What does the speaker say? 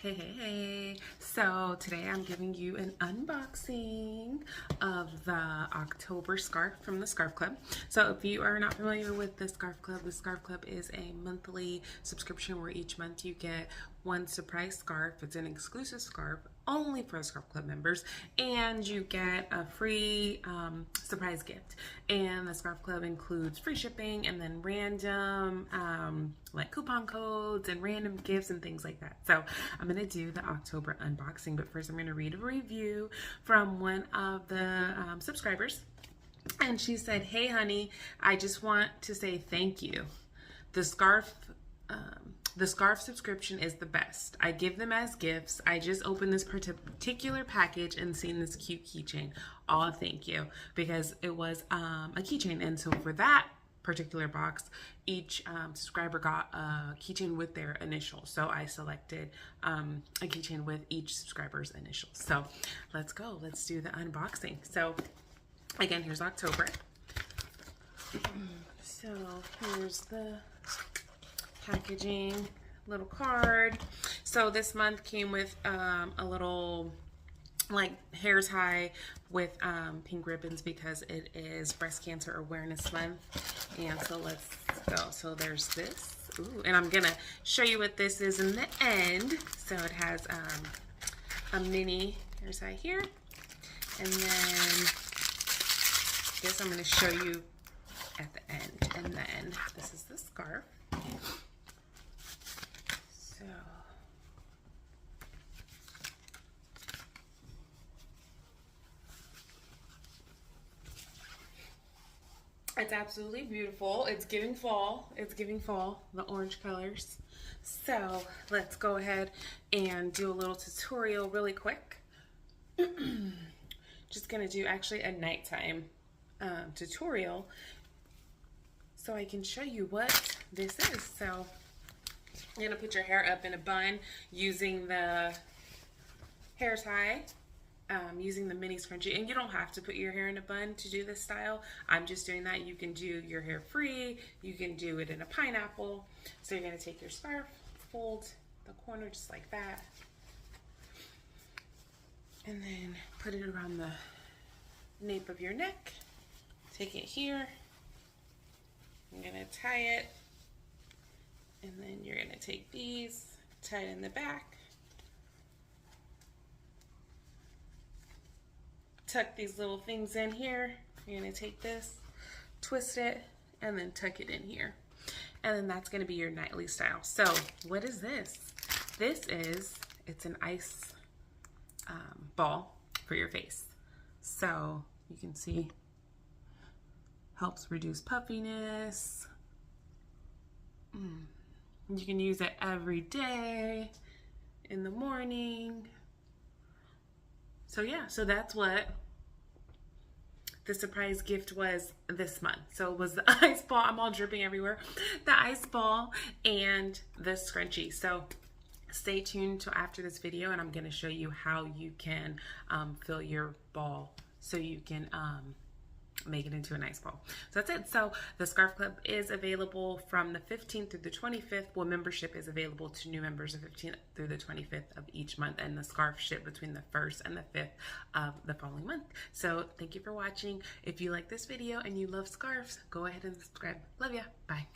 Hey. So today I'm giving you an unboxing of the October scarf from the Scarf Club. So if you are not familiar with the Scarf Club is a monthly subscription where each month you get one surprise scarf. It's an exclusive scarf only for the Scarf Club members, and you get a free surprise gift. And the Scarf Club includes free shipping and then random like coupon codes and random gifts and things like that. So I'm gonna do the October unboxing, but first I'm gonna read a review from one of the subscribers. And she said, "Hey honey, I just want to say thank you. The scarf subscription is the best. I give them as gifts. I just opened this particular package and seen this cute keychain. Oh, thank you." Because it was a keychain, and so for that particular box, each subscriber got a keychain with their initials. So I selected a keychain with each subscriber's initials. So let's go. Let's do the unboxing. So again, here's October. So here's the packaging, little card. So this month came with a little like hairs high with pink ribbons because it is Breast Cancer Awareness Month. And so let's go. So there's this. Ooh, and I'm gonna show you what this is in the end. So it has a mini hairs high here, and then this I'm gonna show you at the end. And then this is the scarf. So it's absolutely beautiful. It's giving fall. The orange colors. So let's go ahead and do a little tutorial really quick. Just gonna do actually a nighttime tutorial so I can show you what this is. So you're gonna put your hair up in a bun using the hairs high. Using the mini scrunchie, and you don't have to put your hair in a bun to do this style. I'm just doing that. You can do your hair free, you can do it in a pineapple. So you're going to take your scarf, fold the corner just like that, and then put it around the nape of your neck. Take it here, I'm going to tie it, and then you're going to take these, tie it in the back, tuck these little things in here. You're gonna take this, twist it, and then tuck it in here. And then that's gonna be your nightly style. So what is this? It's an ice ball for your face. So you can see, helps reduce puffiness. You can use it every day, in the morning. So yeah, so that's what the surprise gift was this month. So it was the ice ball. I'm all dripping everywhere. The ice ball and the scrunchie. So stay tuned till after this video, and I'm going to show you how you can fill your ball so you can make it into an ice ball. So that's it. So the Scarf Club is available from the 15th through the 25th. Well, membership is available to new members the 15th through the 25th of each month, and the scarf ship between the 1st and the 5th of the following month. So thank you for watching. If you like this video and you love scarves, go ahead and subscribe. Love ya. Bye.